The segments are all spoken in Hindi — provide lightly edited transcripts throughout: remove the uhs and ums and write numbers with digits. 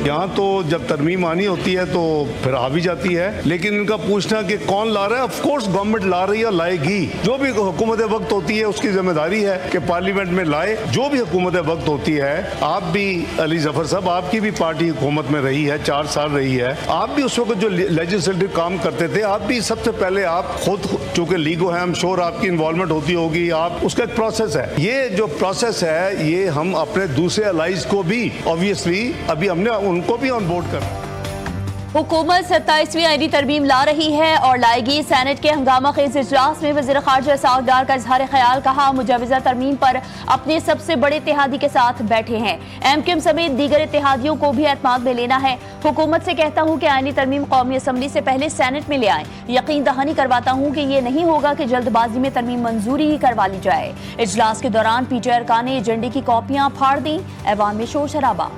यहाँ तो जब तरमीम आनी होती है तो फिर आ भी जाती है, लेकिन इनका पूछना कि कौन ला रहा है, ऑफ कोर्स गवर्नमेंट ला रही है, लाएगी। जो भी हुकूमत वक्त होती है उसकी जिम्मेदारी है कि पार्लियामेंट में लाए। जो भी हुकूमत वक्त होती है, आप भी अली जफर साहब, आपकी भी पार्टी हुकूमत में रही है, 4 साल रही है, आप भी उस वक्त जो लेजिस्लेटिव काम करते थे, आप भी सबसे पहले आप खुद, चूंकि लीगो है, हम श्योर आपकी इन्वॉल्वमेंट होती होगी, आप उसका एक प्रोसेस है। ये जो प्रोसेस है ये हम अपने दूसरे अलाइज को भी ऑब्वियसली अभी हमने उनको भी ऑन बोर्ड कर। हुकूमत 27वीं आईनी तरमीम ला रही है और लाएगी। सेनेट के हंगामा खेज इजलास में वज़ीर ख़ारजा साउद डार का इजहार ख्याल, कहा मुजवज़ा तरमीम पर अपने सबसे बड़े इत्तेहादी के साथ बैठे हैं। एमक्यूएम समेत दीगर इत्तेहादियों को भी एतमाद में लेना है। हुकूमत से कहता हूँ कि आईनी तरमीम कौमी असम्बली से पहले सेनेट में ले आए। यकीन दहानी करवाता हूँ कि ये नहीं होगा कि जल्दबाजी में तरमीम मंजूरी ही करवा ली जाए। इजलास के दौरान पीटीआई अरकान ने एजेंडे की कॉपियां फाड़ दी। ऐवान में शोर शराबा।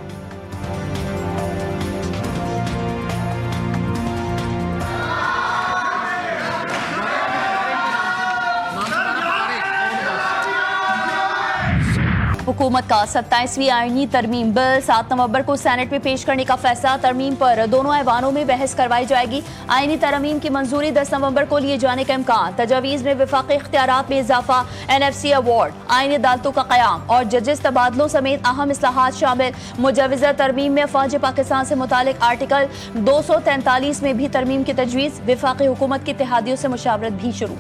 हुकूमत का 27वीं आईनी तरमीम बिल 7 नवंबर को सेनेट में पेश करने का फैसला। तरमीम पर दोनों ऐवानों में बहस करवाई जाएगी। आईनी तरमीम की मंजूरी 10 नवंबर को लिए जाने का इम्कान। तजावीज़ में विफाकी इख्तियारात में इजाफा, NFC अवार्ड, आईनी अदालतों का क़याम और जजेस तबादलों समेत अहम इस्लाहात शामिल। मुजवज़ा तरमीम में फ़ौज पाकिस्तान से मुतालिक आर्टिकल 243 में भी तरमीम की तजवीज़। विफाकी हुकूमत की इत्तेहादियों से मुशावरत भी शुरू।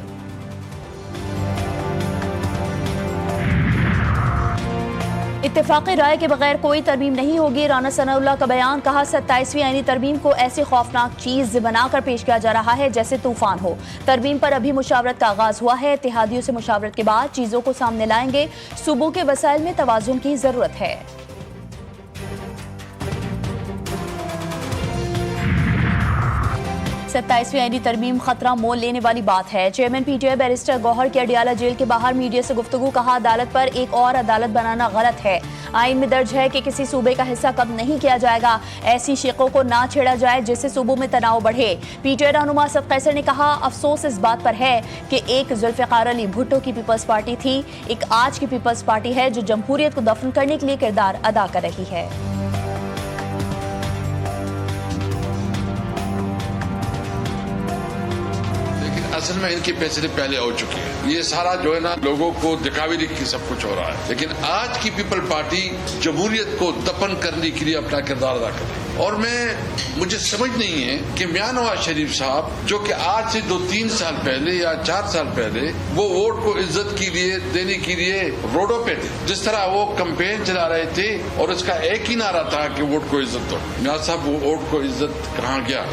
इत्तेफाक़ी राय के बगैर कोई तरमीम नहीं होगी। राना सनाउल्लाह का बयान, कहा 27वीं आईनी तरमीम को ऐसी खौफनाक चीज़ बनाकर पेश किया जा रहा है जैसे तूफान हो। तरमीम पर अभी मुशावरत का आगाज हुआ है। इत्तेहादियों से मुशावरत के बाद चीज़ों को सामने लाएंगे। सूबों के वसाइल में तवाज़ुन की ज़रूरत है। 27वीं आईनी तरमीम खतरा मोल लेने वाली बात है। चेयरमैन पीटीआई बैरिस्टर गौहर की अडियाला जेल के बाहर मीडिया से गुफ्तगू, कहा अदालत पर एक और अदालत बनाना गलत है। आइन में दर्ज है कि किसी सूबे का हिस्सा कब्ज़ नहीं किया जाएगा। ऐसी शिकों को ना छेड़ा जाए जिससे सूबों में तनाव बढ़े। पीटीआई रहनुमा असद कैसर ने कहा अफसोस इस बात पर है कि एक जुल्फ़िकार अली भुट्टो की पीपल्स पार्टी थी, एक आज की पीपल्स पार्टी है जो जमहूरियत को दफन करने के लिए किरदार अदा कर रही है। असल में इनके फैसले पहले हो चुके हैं। ये सारा जो है ना लोगों को दिखावे की सब कुछ हो रहा है, लेकिन आज की पीपल पार्टी जमहूरियत को दफन करने के लिए अपना किरदार अदा कर रही है। और मुझे समझ नहीं है कि मियां नवाज शरीफ साहब जो कि आज से 2-3 साल पहले या 4 साल पहले वो वोट को इज्जत के लिए देने के लिए रोडों पे थे, जिस तरह वो कैंपेन चला रहे थे और इसका एक ही नारा था कि वोट को इज्जत दो। मियां साहब वो वोट को इज्जत कहाँ गया?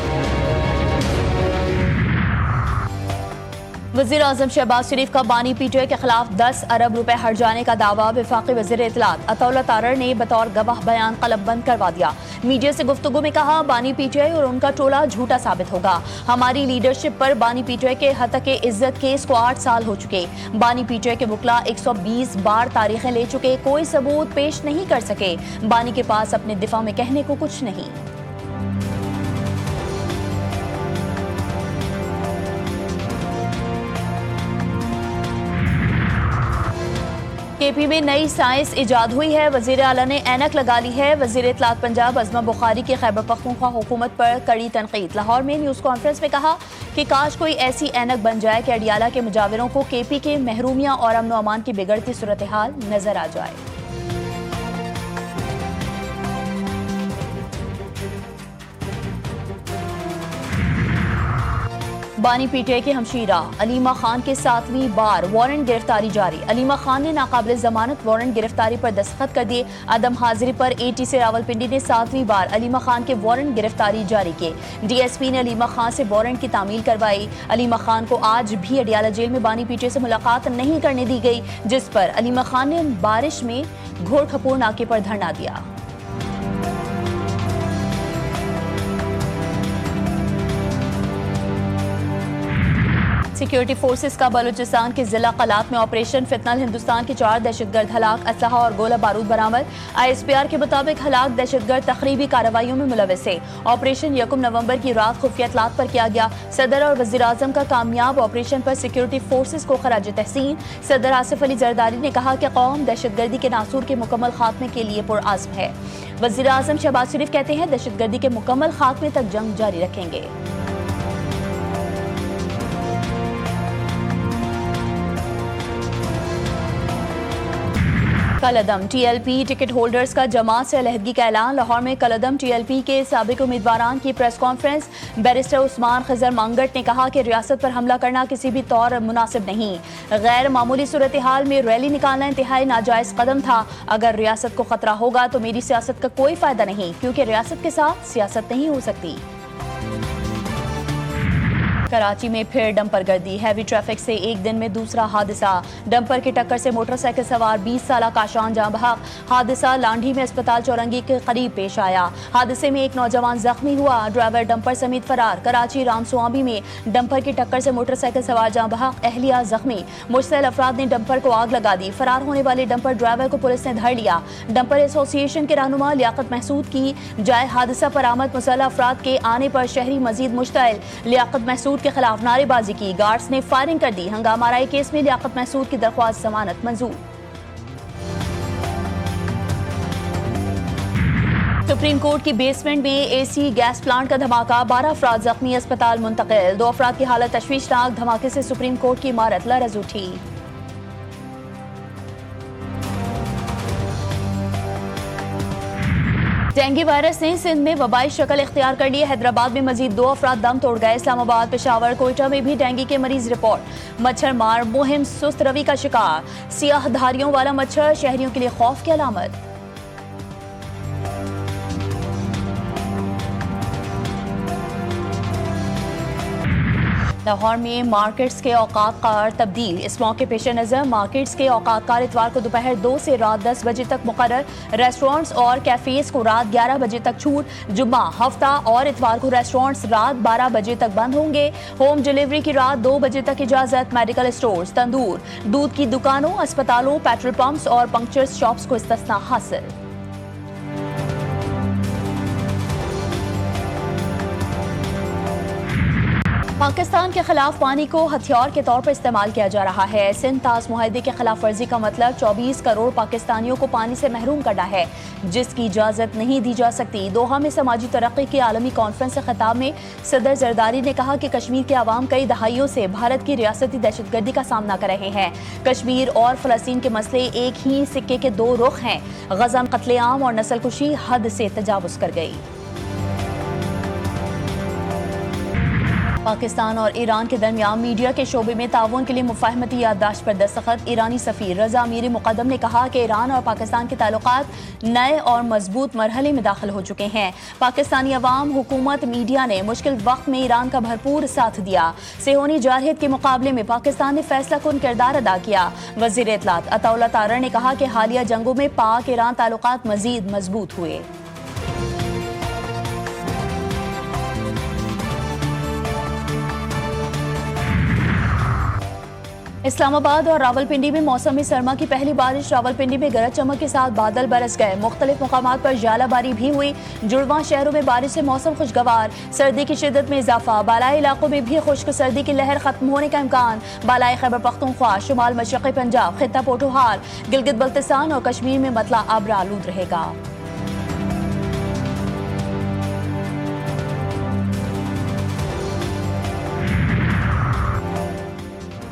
वज़ीर आज़म शहबाज शरीफ का बानी पीटीआई के खिलाफ 10 अरब रुपए हट जाने का दावा। वफाकी वज़ीर इत्तलात अताउल्लाह तारर ने बतौर गवाह बयान कलमबंद करवा दिया। मीडिया से गुफ्तगू में कहा बानी पीटीआई और उनका टोला झूठा साबित होगा। हमारी लीडरशिप पर बानी पीटीआई के हतके इज्जत केस को 8 साल हो चुके। बानी पीटीआई के वकला 120 बार तारीखें ले चुके, कोई सबूत पेश नहीं कर सके। बानी के पास अपने दिफा में कहने को कुछ नहीं। केपी में नई साइंस इजाद हुई है। वजीर आला ने ऐनक लगा ली है। वजीर इत्तलात पंजाब अज़मा बुखारी की खैबर पख्तूनख्वा हुकूमत पर कड़ी तनकीद। लाहौर में न्यूज़ कॉन्फ्रेंस में कहा कि काश कोई ऐसी ऐनक बन जाए कि अडियाला के मुजाविरों को केपी के महरूमिया और अमन अमान की बिगड़ती सूरत हाल नजर आ जाए। बानी पीटीआई की हमशीरा अलीमा खान के 7वीं बार वारंट गिरफ्तारी जारी। अलीमा खान ने नाकाबिल जमानत वारंट गिरफ्तारी पर दस्तखत कर दिए। अदम हाजिरी पर ATC रावलपिंडी ने 7वीं बार अलीमा खान के वारंट गिरफ्तारी जारी किए। DSP ने अलीमा खान से वारंट की तामील करवाई। अलीमा खान को आज भी अडियाला जेल में बानी पीटीआई से मुलाकात नहीं करने दी गई, जिस पर अलीमा खान ने बारिश में घोड़खपोर नाके पर धरना दिया। सिक्योरिटी फोर्सेस का बलूचिस्तान के जिला कलात में ऑपरेशन फितनल। हिंदुस्तान के 4 दहशतगर्द हलाक, असलहा और गोला बारूद बरामद। ISPR के मुताबिक हलाक दहशतगर्द तखरीबी कार्रवाइयों में मुलविस थे। ऑपरेशन 1 नवंबर की रात खुफिया इत्तलात पर किया गया। सदर और वज़ीर आज़म का कामयाब ऑपरेशन पर सिक्योरिटी फोर्सेस को खराज तहसीन। सदर आसिफ अली जरदारी ने कहा कि कौम दहशतगर्दी के नासूर के मुकम्मल खात्मे के लिए पुरअज़्म है। वज़ीर आज़म शहबाज शरीफ कहते हैं दहशतगर्दी के मुकम्मल खात्मे तक जंग जारी रखेंगे। कलअदम टीएलपी टिकट होल्डर्स का जमात से अलहदगी का ऐलान। लाहौर में कलअदम टीएलपी के साबिक उम्मीदवारान की press conference. Barrister Usman Khazar Mangat ने कहा कि रियासत पर हमला करना किसी भी तौर मुनासिब नहीं। गैर मामूली सूरत हाल में रैली निकालना इंतहाई नाजायज कदम था। अगर रियासत को खतरा होगा तो मेरी सियासत का कोई फायदा नहीं, क्योंकि रियासत के साथ सियासत नहीं हो सकती। कराची में फिर डंपर गर्दी। हैवी ट्रैफिक से एक दिन में दूसरा हादसा। डंपर की टक्कर से मोटरसाइकिल सवार 20 साल काशान जाँ बहक। हादसा लांढी में अस्पताल चौरंगी के करीब पेश आया। हादसे में एक नौजवान जख्मी हुआ, ड्राइवर डंपर समेत फरार। कराची रामसवामी में डंपर की टक्कर से मोटरसाइकिल सवार जाँ बहक, अहलिया जख्मी। मुश्तल अफराद ने डंपर को आग लगा दी। फरार होने वाले डंपर ड्राइवर को पुलिस ने धर लिया। डंपर एसोसिएशन के रहनुमा लियाकत महसूद की जाए हादसा पर आमद मुसल्लह अफराद के आने पर शहरी मजीद मुश्तइल। लियाकत महसूद के खिलाफ नारेबाजी की, गार्ड्स ने फायरिंग कर दी। हंगामा आराई केस में लियाकत महसूद की दरख्वास्त जमानत मंजूर। सुप्रीम कोर्ट की बेसमेंट में एसी गैस प्लांट का धमाका, 12 अफराद जख्मी, अस्पताल मुंतकिल। 2 अफराद की हालत तशवीशनाक। धमाके से सुप्रीम कोर्ट की इमारत लरज़ उठी। डेंगू वायरस ने सिंध में वबाई शक्ल इख्तियार कर ली। हैदराबाद में मजीद 2 अफराद दम तोड़ गए। इस्लामाबाद, पेशावर, कोयटा में भी डेंगू के मरीज रिपोर्ट। मच्छर मार मुहिम सुस्त रवि का शिकार। सियाह धारियों वाला मच्छर शहरियों के लिए खौफ की अलामत। लाहौर में मार्केट्स के औकात कार तब्दील। इस मौके पेश नज़र मार्केट्स के औकात कार इतवार को दोपहर 2 से रात 10 बजे तक मुकर्रर। रेस्टोरेंट्स और कैफेज को रात 11 बजे तक छूट। जुम्मा, हफ्ता और इतवार को रेस्टोरेंट्स रात 12 बजे तक बंद होंगे। होम डिलीवरी की रात 2 बजे तक इजाजत। मेडिकल स्टोर्स, तंदूर, दूध की दुकानों, अस्पतालों, पेट्रोल पंप्स और पंक्चर शॉप्स को इस्तिस्ना हासिल। पाकिस्तान के खिलाफ पानी को हथियार के तौर पर इस्तेमाल किया जा रहा है। सिंध ताज मुआहदे के खिलाफ वर्जी का मतलब 24 करोड़ पाकिस्तानियों को पानी से महरूम करना है, जिसकी इजाजत नहीं दी जा सकती। दोहा में समाजी तरक्की की आलमी कॉन्फ्रेंस से खिताब में सदर जरदारी ने कहा कि कश्मीर के अवाम कई दहाइयों से भारत की रियासती दहशतगर्दी का सामना कर रहे हैं। कश्मीर और फलस्तीन के मसले एक ही सिक्के के 2 रुख हैं। गजा में कत्लेआम और नस्लकुशी हद से तजावुज कर गई। पाकिस्तान और ईरान के दरमियान मीडिया के शोबे में ताउन के लिए मुफाहमती याददाश्त पर दस्तखत। ईरानी सफीर रजा मीर मुकद्दम ने कहा कि ईरान और पाकिस्तान के ताल्लुकात नए और मजबूत मरहले में दाखिल हो चुके हैं। पाकिस्तानी अवाम, हुकूमत, मीडिया ने मुश्किल वक्त में ईरान का भरपूर साथ दिया। सेहोनी जारहियत के मुकाबले में पाकिस्तान ने फैसला कुन किरदार अदा किया। वज़ीर इत्तलात अताउल्लाह तारर ने कहा कि हालिया जंगों में पाक ईरान ताल्लुकात मजीद मजबूत हुए। इस्लामाबाद और रावलपिंडी में मौसमी सरमा की पहली बारिश। रावलपिंडी में गरज चमक के साथ बादल बरस गए। मुख्तलिफ मुकामात पर जालाबारी भी हुई। जुड़वां शहरों में बारिश से मौसम खुशगवार। सर्दी की शिद्दत में इजाफा। बालाई इलाकों में भी खुश्क सर्दी की लहर खत्म होने का इम्कान। बालाई खैबर पख्तूनख्वा, शुमाल मशरक़ी पंजाब, खित्ता पोठोहार, गिलगित बल्तिस्तान और कश्मीर में मतला अब्र आलूद रहेगा।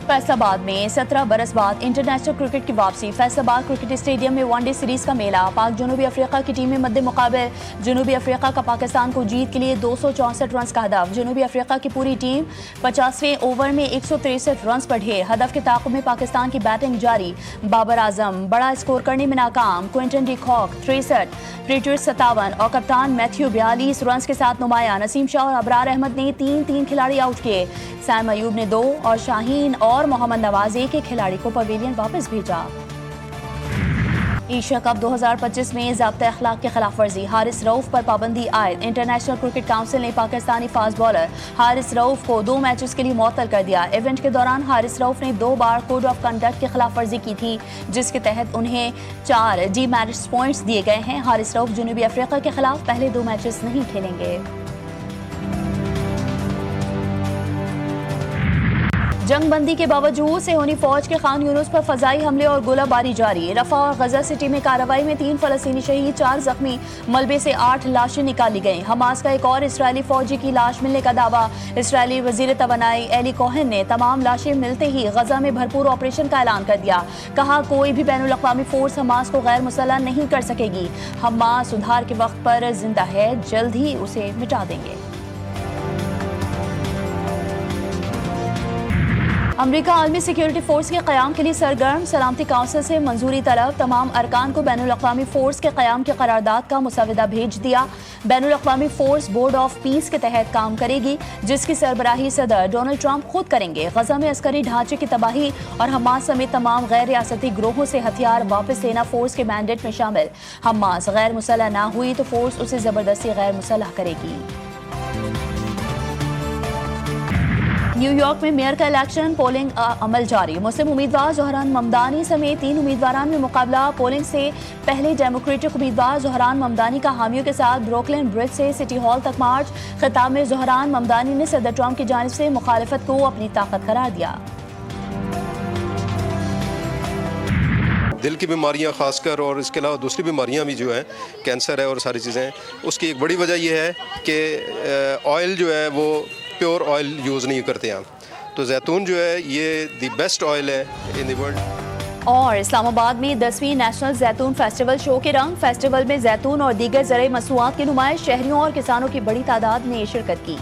फैसलाबाद में 17 बरस बाद इंटरनेशनल क्रिकेट की वापसी। फैसलाबाद क्रिकेट स्टेडियम में वनडे सीरीज का मेला। पाक जनूबी अफ्रीका की टीमें मद्दे मुकाबले। जनूबी अफ्रीका का पाकिस्तान को जीत के लिए 264 रन का हदफ। जनूबी अफ्रीका की पूरी टीम 50वें ओवर में 163 रन पर ढेर। हदफ के ताक़ुब में पाकिस्तान की बैटिंग जारी। बाबर आजम बड़ा स्कोर करने में नाकाम। क्विंटन डी कॉक 63, प्रीटर्स 57 और कप्तान मैथ्यू 42 रन के साथ नुमाया। नसीम शाह और अबरार अहमद ने 3-3 खिलाड़ी आउट किए। सैम अयूब ने 2 और शाहीन और मोहम्मद नवाज एक खिलाड़ी को पवेलियन वापस भेजा। एशिया कप 2025 में ज़ाब्ता अखलाक की खिलाफ वर्जी। हारिस रऊफ पर पाबंदी आयद। इंटरनेशनल क्रिकेट काउंसिल ने पाकिस्तानी फास्ट बॉलर हारिस रऊफ को 2 मैचेस के लिए मुअत्तल कर दिया। इवेंट के दौरान हारिस रऊफ ने 2 बार कोड ऑफ कंडक्ट की खिलाफ वर्जी की थी, जिसके तहत उन्हें 4 डीमेरिट्स पॉइंट्स दिए गए हैं। हारिस रऊफ जनूबी अफ्रीका के खिलाफ पहले 2 मैचेस नहीं खेलेंगे। जंगबंदी के बावजूद सेहोनी फौज के खान यूनुस पर फजाई हमले और गोलाबारी जारी। रफा और गजा सिटी में कार्रवाई में 3 फलस्तीनी शहीद, 4 जख्मी, मलबे से 8 लाशें निकाली गईं। हमास का एक और इसराइली फौजी की लाश मिलने का दावा। इसराइली वजीर तवानाई एली कोहेन ने तमाम लाशें मिलते ही गजा में भरपूर ऑपरेशन का ऐलान कर दिया। कहा, कोई भी बैनुल अक़वामी फोर्स हमास को गैर मुसल्लह नहीं कर सकेगी। हमास सुधार के वक्त पर जिंदा है, जल्द ही उसे मिटा देंगे। अमरीका आलमी सिक्योरिटी फोर्स के क़याम के लिए सरगर्म। सलामती काउंसिल से मंजूरी तलब। तमाम अरकान को बैनुल अक़वामी फोर्स के क़याम की करारदाद का मुसवदा भेज दिया। बैनुल अक़वामी फोर्स बोर्ड ऑफ पीस के तहत काम करेगी, जिसकी सरबराही सदर डोनाल्ड ट्रंप खुद करेंगे। गजा में अस्करी ढांचे की तबाही और हमास समेत तमाम गैर रियासती ग्रोहों से हथियार वापस लेना फोर्स के मैंडेट में शामिल। हमास गैर मुसल्लह ना हुई तो फोर्स उसे जबरदस्ती गैर मुसल्लह करेगी। न्यूयॉर्क में मेयर का इलेक्शन, पोलिंग अमल जारी। मुस्लिम उम्मीदवार ज़ोहरान ममदानी समेत 3 उम्मीदवारान में मुकाबला। पोलिंग से पहले डेमोक्रेटिक उम्मीदवार ज़ोहरान ममदानी का हामियों के साथ ब्रुकलिन ब्रिज से सिटी हॉल तक मार्च। खिताब में ज़ोहरान ममदानी ने सदर ट्रंप की जानिब से मुखालिफत को अपनी ताकत करार दिया। दिल की बीमारियां खासकर और इसके अलावा दूसरी बीमारियां भी जो है, कैंसर है और सारी चीज़ें, उसकी एक बड़ी वजह यह है कि ऑयल जो है वो प्योर ऑयल यूज़ नहीं करते हम। तो जैतून जो है ये द बेस्ट ऑयल है इन द वर्ल्ड। और इस्लामाबाद में 10वीं नेशनल जैतून फेस्टिवल शो के रंग। फेस्टिवल में जैतून और दीगर ज़राई मसनूआत की नुमाइश। शहरियों और किसानों की बड़ी तादाद ने शिरकत की।